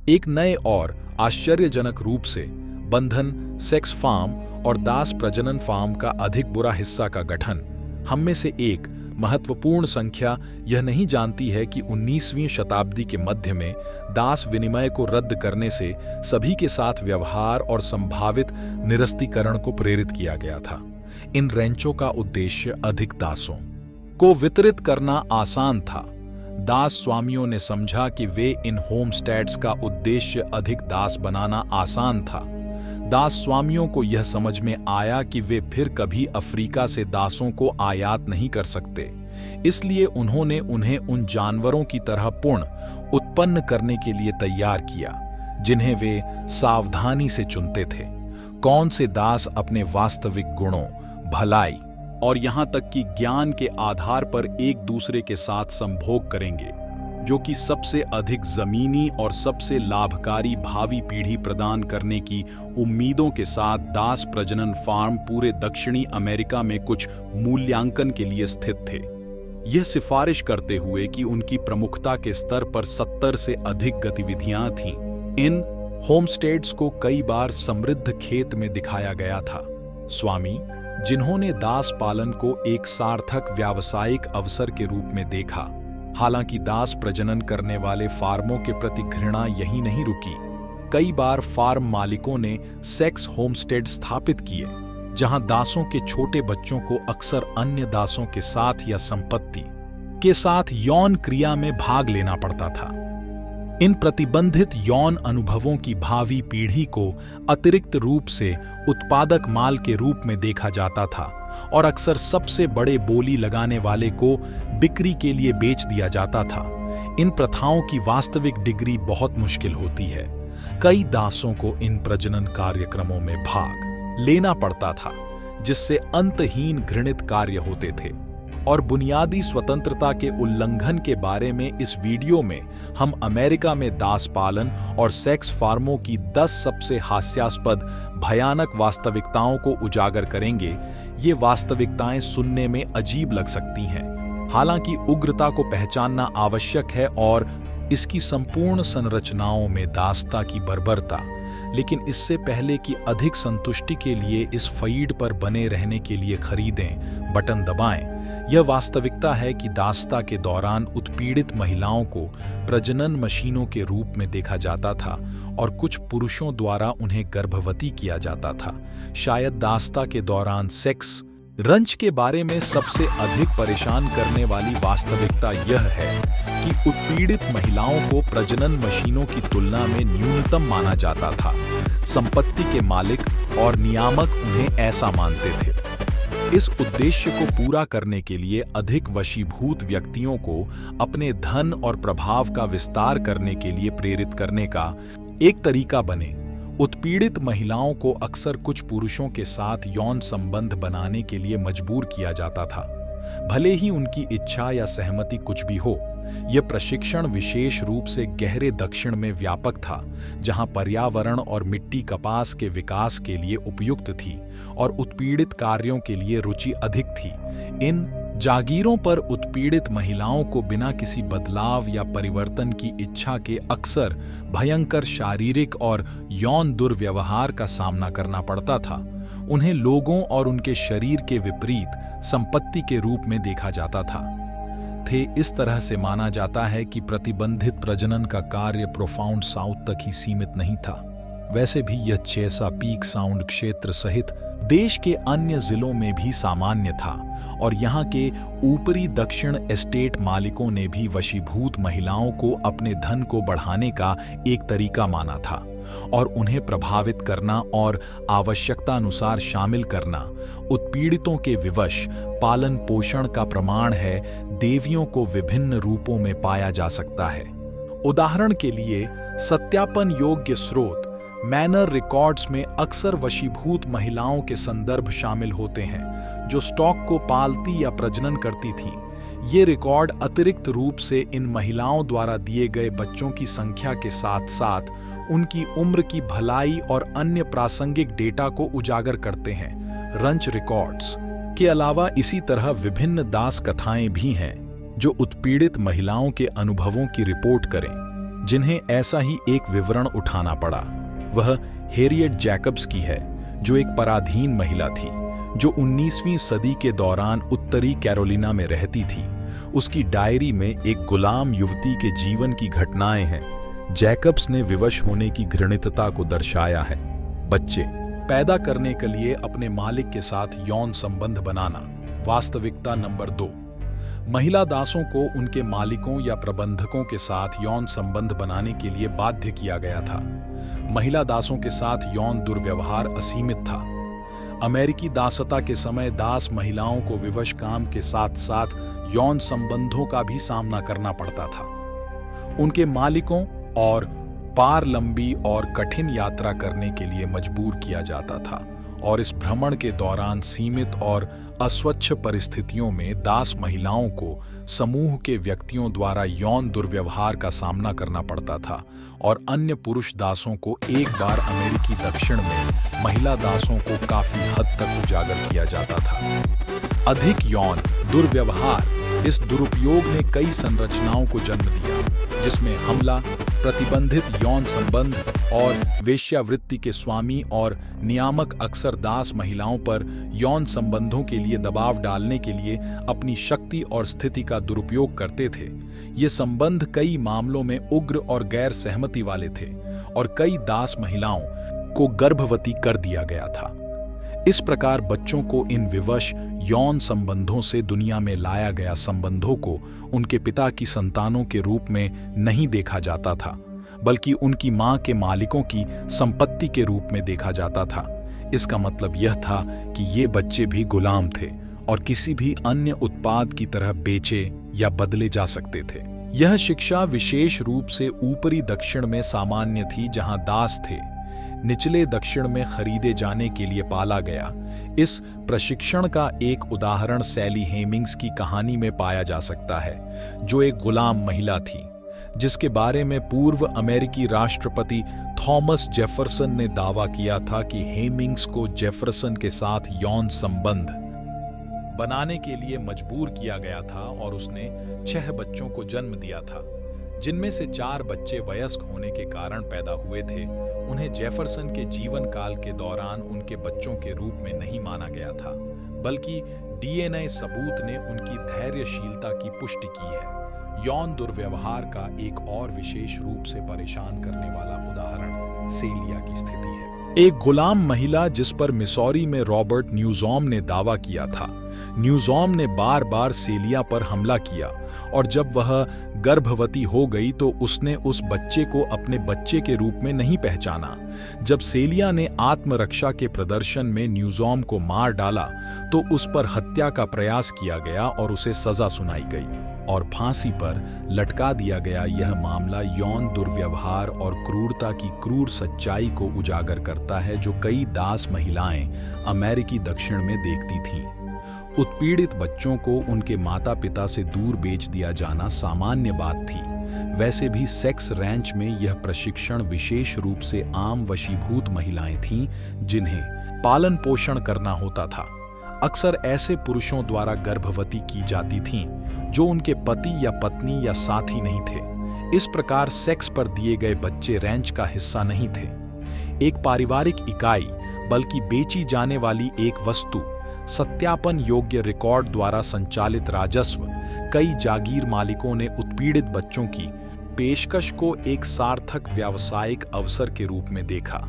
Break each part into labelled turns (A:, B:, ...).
A: एक नए और आश्चर्यजनक रूप से बंधन, सेक्स फार्म और दास प्रजनन फार्म का अधिक बुरा हिस्सा का गठन। हम में से एक महत्वपूर्ण संख्या यह नहीं जानती है कि 19वीं शताब्दी के मध्य में दास विनिमय को रद्द करने से सभी के साथ व्यवहार और संभावित निरस्तीकरण को प्रेरित किया गया था। इन रेंचों का उद्देश्य अधिक दासों को वितरित करना आसान था। दास स्वामियों ने समझा कि वे इन होमस्टेड्स का उद्देश्य अधिक दास बनाना आसान था। दास स्वामियों को यह समझ में आया कि वे फिर कभी अफ्रीका से दासों को आयात नहीं कर सकते, इसलिए उन्होंने उन्हें उन जानवरों की तरह पुण्य उत्पन्न करने के लिए तैयार किया जिन्हें वे सावधानी से चुनते थे। कौन से दास अपने वास्तविक गुणों, भलाई और यहां तक कि ज्ञान के आधार पर एक दूसरे के साथ संभोग करेंगे, जो कि सबसे अधिक जमीनी और सबसे लाभकारी भावी पीढ़ी प्रदान करने की उम्मीदों के साथ दास प्रजनन फार्म पूरे दक्षिणी अमेरिका में कुछ मूल्यांकन के लिए स्थित थे। यह सिफारिश करते हुए कि उनकी प्रमुखता के स्तर पर 70 से अधिक गतिविधियां थीं। इन होमस्टेड्स को कई बार समृद्ध खेत में दिखाया गया था। स्वामी, जिन्होंने दास पालन को एक सार्थक व्यावसायिक अवसर के रूप में देखा। हालांकि दास प्रजनन करने वाले फार्मों के प्रति घृणा यही नहीं रुकी। कई बार फार्म मालिकों ने सेक्स होमस्टेड स्थापित किए, जहां दासों के छोटे बच्चों को अक्सर अन्य दासों के साथ या संपत्ति के साथ यौन क्रिया में भाग लेना पड़ता था। इन प्रतिबंधित यौन अनुभवों की भावी पीढ़ी को अतिरिक्त रूप से उत्पादक माल के रूप में देखा जाता था और अक्सर सबसे बड़े बोली लगाने वाले को बिक्री के लिए बेच दिया जाता था। इन प्रथाओं की वास्तविक डिग्री बहुत मुश्किल होती है। कई दासों को इन प्रजनन कार्यक्रमों में भाग लेना पड़ता था, जिससे अंतहीन घृणित कार्य होते थे। और बुनियादी स्वतंत्रता के उल्लंघन के बारे में इस वीडियो में हम अमेरिका में दास पालन और सेक्स फार्मों की 10 सबसे हास्यास्पद भयानक वास्तविकताओं को उजागर करेंगे। ये वास्तविकताएं सुनने में अजीब लग सकती हैं, हालांकि उग्रता को पहचानना आवश्यक है और इसकी संपूर्ण संरचनाओं में दासता की बर्बरता। लेकिन इससे पहले कि अधिक संतुष्टि के लिए इस फीड पर बने रहने के लिए खरीदें बटन दबाएं। यह वास्तविकता है कि दासता के दौरान उत्पीड़ित महिलाओं को प्रजनन मशीनों के रूप में देखा जाता था और कुछ पुरुषों द्वारा उन्हें गर्भवती किया जाता था। शायद दासता के दौरान सेक्स रंच के बारे में सबसे अधिक परेशान करने वाली वास्तविकता यह है कि उत्पीड़ित महिलाओं को प्रजनन मशीनों की तुलना में न्यूनतम माना जाता था। संपत्ति के मालिक और नियामक उन्हें ऐसा मानते थे। इस उद्देश्य को पूरा करने के लिए अधिक वशीभूत व्यक्तियों को अपने धन और प्रभाव का विस्तार करने के लिए प्रेरित करने का एक तरीका बने। उत्पीड़ित महिलाओं को अक्सर कुछ पुरुषों के साथ यौन संबंध बनाने के लिए मजबूर किया जाता था, भले ही उनकी इच्छा या सहमति कुछ भी हो। यह प्रशिक्षण विशेष रूप से गहरे दक्षिण में व्यापक था, जहां पर्यावरण और मिट्टी कपास के विकास के लिए उपयुक्त थी और उत्पीड़ित कार्यों के लिए रुचि अधिक थी। इन जागीरों पर उत्पीड़ित महिलाओं को बिना किसी बदलाव या परिवर्तन की इच्छा के अक्सर भयंकर शारीरिक और यौन दुर्व्यवहार का सामना करना पड़ता था। उन्हें लोगों और उनके शरीर के विपरीत संपत्ति के रूप में देखा जाता था। इस तरह से माना जाता है कि प्रतिबंधित प्रजनन का कार्य प्रोफाउंड साउथ तक ही सीमित नहीं था। वैसे भी यह चेसापीक साउंड क्षेत्र सहित देश के अन्य जिलों में भी सामान्य था और यहाँ के ऊपरी दक्षिण एस्टेट मालिकों ने भी वशीभूत महिलाओं को अपने धन को बढ़ाने का एक तरीका माना था और उन्हें प्रभावित करना और आवश्यकतानुसार शामिल करना उत्पीड़ितों के विवश पालन पोषण का प्रमाण है। देवियों को विभिन्न रूपों में पाया जा सकता है। उदाहरण के लिए सत्यापन योग्य स्रोत मैनर रिकॉर्ड्स में अक्सर वशीभूत महिलाओं के संदर्भ शामिल होते हैं जो स्टॉक को पालती या प्रजनन करती थीं। ये रिकॉर्ड अतिरिक्त रूप से इन महिलाओं द्वारा दिए गए बच्चों की संख्या के साथ साथ उनकी उम्र की भलाई और अन्य प्रासंगिक डेटा को उजागर करते हैं। रंच रिकॉर्ड्स के अलावा इसी तरह विभिन्न दास कथाएं भी हैं जो उत्पीड़ित महिलाओं के अनुभवों की रिपोर्ट करें, जिन्हें ऐसा ही एक विवरण उठाना पड़ा वह हैरियट जैकब्स की है, जो एक पराधीन महिला थी जो 19वीं सदी के दौरान उत्तरी कैरोलिना में रहती थी। उसकी डायरी में एक गुलाम युवती के जीवन की घटनाएं हैं। जैकब्स ने विवश होने की घृणितता को दर्शाया है। बच्चे पैदा करने के लिए अपने मालिक के साथ यौन संबंध बनाना। वास्तविकता नंबर 2, महिला दासों को उनके मालिकों या प्रबंधकों के साथ यौन संबंध बनाने के लिए बाध्य किया गया था। महिला दासों के साथ यौन दुर्व्यवहार असीमित था। अमेरिकी दासता के समय दास महिलाओं को विवश काम के साथ साथ यौन संबंधों का भी सामना करना पड़ता था। उनके मालिकों और पार लंबी और कठिन यात्रा करने के लिए मजबूर किया जाता था, और इस भ्रमण के दौरान सीमित और अस्वच्छ परिस्थितियों में दास महिलाओं को समूह के व्यक्तियों द्वारा यौन दुर्व्यवहार का सामना करना पड़ता था, और अन्य पुरुष दासों को एक बार अमेरिकी दक्षिण में महिला दासों को काफी हद तक उजागर किया जाता था। अधिक यौन दुर्व्यवहार, इस दुरुपयोग ने कई संरचनाओं को जन्म दिया, जिसमें हमला, प्रतिबंधित यौन संबंध और वेश्यावृत्ति के स्वामी और नियामक अक्सर दास महिलाओं पर यौन संबंधों के लिए दबाव डालने के लिए अपनी शक्ति और स्थिति का दुरुपयोग करते थे। ये संबंध कई मामलों में उग्र और गैर सहमति वाले थे, और कई दास महिलाओं को गर्भवती कर दिया गया था। इस प्रकार बच्चों को इन विवश यौन संबंधों से दुनिया में लाया गया संबंधों को उनके पिता की संतानों के रूप में नहीं देखा जाता था, बल्कि उनकी मां के मालिकों की संपत्ति के रूप में देखा जाता था। इसका मतलब यह था कि ये बच्चे भी गुलाम थे और किसी भी अन्य उत्पाद की तरह बेचे या बदले जा सकते थे। यह शिक्षा विशेष रूप से ऊपरी दक्षिण में सामान्य थी, जहां दास थे। निचले दक्षिण में खरीदे जाने के लिए पाला गया। इस प्रशिक्षण का एक उदाहरण सैली हेमिंग्स की कहानी में पाया जा सकता है, जो एक गुलाम महिला थी, जिसके बारे में पूर्व अमेरिकी राष्ट्रपति थॉमस जेफरसन ने दावा किया था कि हेमिंग्स को जेफरसन के साथ यौन संबंध बनाने के लिए मजबूर किया गया था, और उसने 6 बच्चों को जन्म दिया था, जिनमें से 4 बच्चे वयस्क होने के कारण पैदा हुए थे। उन्हें जेफरसन के जीवन काल के दौरान उनके बच्चों के रूप में नहीं माना गया था, बल्कि डीएनए सबूत ने उनकी धैर्यशीलता की पुष्टि की है। यौन दुर्व्यवहार का एक और विशेष रूप से परेशान करने वाला उदाहरण सेलिया की स्थिति है। एक गुलाम महिला जिस पर मिसौरी में रॉबर्ट न्यूजॉम ने दावा किया था। न्यूजॉम ने बार बार सेलिया पर हमला किया, और जब वह गर्भवती हो गई तो उसने उस बच्चे को अपने बच्चे के रूप में नहीं पहचाना। जब सेलिया ने आत्मरक्षा के प्रदर्शन में न्यूजॉम को मार डाला तो उस पर हत्या का प्रयास किया गया और उसे सजा सुनाई गई और फांसी पर लटका दिया गया। यह मामला यौन दुर्व्यवहार और क्रूरता की क्रूर सच्चाई को उजागर करता है, जो कई दास महिलाएं अमेरिकी दक्षिण में देखती थीं। उत्पीड़ित बच्चों को उनके माता पिता से दूर बेच दिया जाना सामान्य बात थी। वैसे भी सेक्स रैंच में यह प्रशिक्षण विशेष रूप से आम वशीभूत महिलाएं थीं, जिन्हें पालन पोषण करना होता था। अक्सर ऐसे पुरुषों द्वारा गर्भवती की जाती थीं, जो उनके पति या पत्नी या साथी नहीं थे। इस प्रकार सेक्स पर दिए गए बच्चे रैंच का हिस्सा नहीं थे, एक पारिवारिक इकाई, बल्कि बेची जाने वाली एक वस्तु। सत्यापन योग्य रिकॉर्ड द्वारा संचालित राजस्व। कई जागीर मालिकों ने उत्पीड़ित बच्चों की पेशकश को एक सार्थक व्यावसायिक अवसर के रूप में देखा।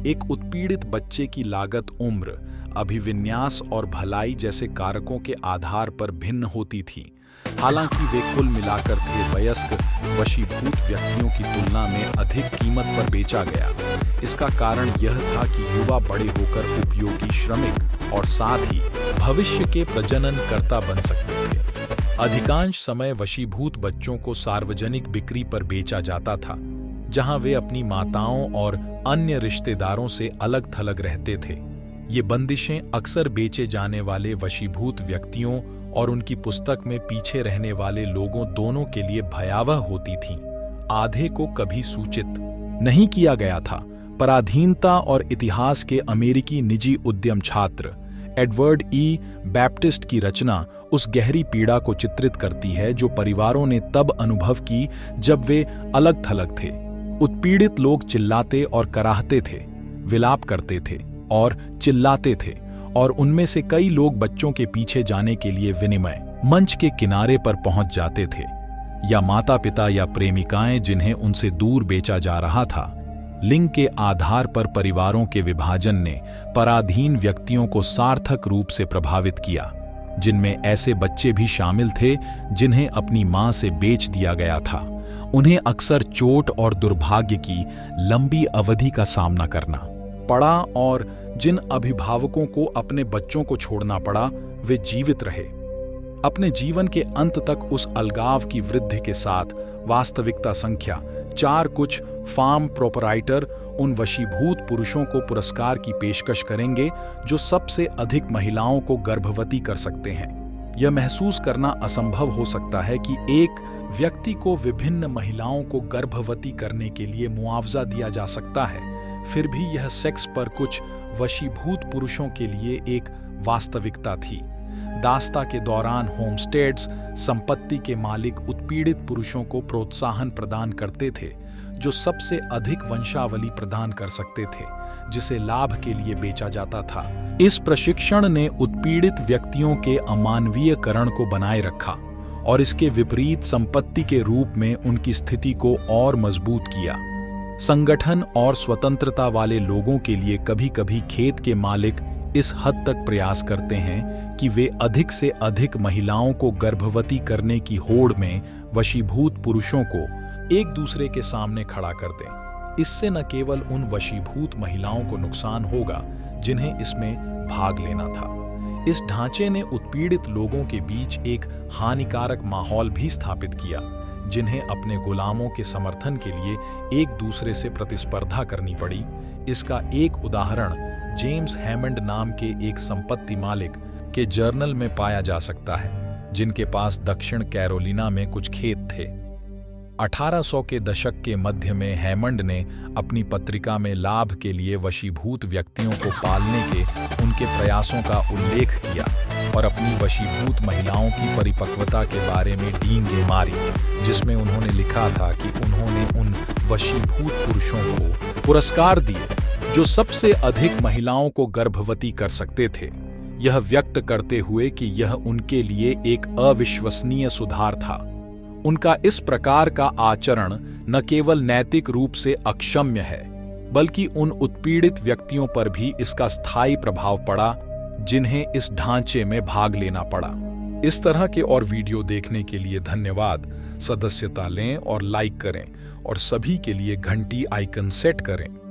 A: एक उत्पीड़ित बच्चे की लागत उम्र, अभिविन्यास और भलाई जैसे कारकों के आधार पर भिन्न होती थी। हालांकि वे कुल मिलाकर थे वयस्क वशीभूत व्यक्तियों की तुलना में अधिक कीमत पर बेचा गया। इसका कारण यह था कि युवा बड़े होकर उपयोगी श्रमिक और साथ ही भविष्य के प्रजननकर्ता बन सकते थे। अधिकांश समय वशीभूत बच्चों को सार्वजनिक बिक्री पर बेचा जाता था, जहां वे अपनी माताओं और अन्य रिश्तेदारों से अलग थलग रहते थे। ये बंदिशें अक्सर बेचे जाने वाले वशीभूत व्यक्तियों और उनकी पुस्तक में पीछे रहने वाले लोगों दोनों के लिए भयावह होती थीं। आधे को कभी सूचित नहीं किया गया था। पराधीनता और इतिहास के अमेरिकी निजी उद्यम छात्र एडवर्ड ई बैप्टिस्ट की रचना उस गहरी पीड़ा को चित्रित करती है जो परिवारों ने तब अनुभव की जब वे अलग थलग थे। उत्पीड़ित लोग चिल्लाते और कराहते थे, विलाप करते थे और चिल्लाते थे, और उनमें से कई लोग बच्चों के पीछे जाने के लिए विनिमय मंच के किनारे पर पहुंच जाते थे, या माता पिता या प्रेमिकाएं जिन्हें उनसे दूर बेचा जा रहा था। लिंग के आधार पर परिवारों के विभाजन ने पराधीन व्यक्तियों को सार्थक रूप से प्रभावित किया, जिनमें ऐसे बच्चे भी शामिल थे जिन्हें अपनी मां से बेच दिया गया था। उन्हें अक्सर चोट और दुर्भाग्य की लंबी अवधि का सामना करना पड़ा, और जिन अभिभावकों को अपने बच्चों को छोड़ना पड़ा वे जीवित रहे। अपने जीवन के अंत तक उस अलगाव की वृद्धि के साथ वास्तविकता संख्या 4 कुछ फार्म प्रोपराइटर उन वशीभूत पुरुषों को पुरस्कार की पेशकश करेंगे जो सबसे अधिक महिलाओं को गर्भवती कर सकते हैं। यह महसूस करना असंभव हो सकता है कि एक व्यक्ति को विभिन्न महिलाओं को गर्भवती करने के लिए मुआवजा दिया जा सकता है, फिर भी यह सेक्स पर कुछ वशीभूत पुरुषों के लिए एक वास्तविकता थी। दास्ता के दौरान होमस्टेड्स संपत्ति के मालिक उत्पीड़ित पुरुषों को प्रोत्साहन प्रदान करते थे जो सबसे अधिक वंशावली प्रदान कर सकते थे, जिसे लाभ के लिए बेचा जाता था। इस प्रशिक्षण ने उत्पीड़ित व्यक्तियों के अमानवीयकरण को बनाए रखा और इसके विपरीत संपत्ति के रूप में उनकी स्थिति को और मजबूत किया। संगठन और स्वतंत्रता वाले लोगों के लिए कभी-कभी खेत के मालिक इस हद तक प्रयास करते हैं कि वे अधिक से अधिक महिलाओं को गर्भवती करने की होड़ में वशीभूत पुरुषों को एक दूसरे के सामने खड़ा कर दें। इससे न केवल उन वशीभूत महिलाओं को नुकसान होगा जिन्हें इसमें भाग लेना था, इस ढांचे ने उत्पीड़ित लोगों के बीच एक हानिकारक माहौल भी स्थापित किया, जिन्हें अपने गुलामों के समर्थन के लिए एक दूसरे से प्रतिस्पर्धा करनी पड़ी। इसका एक उदाहरण जेम्स हैमंड नाम के एक संपत्ति मालिक के जर्नल में पाया जा सकता है, जिनके पास दक्षिण कैरोलिना में कुछ खेत थे। 1800 के दशक के मध्य में हैमंड ने अपनी पत्रिका में लाभ के लिए वशीभूत व्यक्तियों को पालने के उनके प्रयासों का उल्लेख किया और अपनी वशीभूत महिलाओं की परिपक्वता के बारे में डींगे मारी, जिसमें उन्होंने लिखा था कि उन्होंने उन वशीभूत पुरुषों को पुरस्कार दिए जो सबसे अधिक महिलाओं को गर्भवती कर सकते थे, यह व्यक्त करते हुए कि यह उनके लिए एक अविश्वसनीय सुधार था। उनका इस प्रकार का आचरण न केवल नैतिक रूप से अक्षम्य है, बल्कि उन उत्पीड़ित व्यक्तियों पर भी इसका स्थायी प्रभाव पड़ा जिन्हें इस ढांचे में भाग लेना पड़ा। इस तरह के और वीडियो देखने के लिए धन्यवाद। सदस्यता लें और लाइक करें और सभी के लिए घंटी आइकन सेट करें।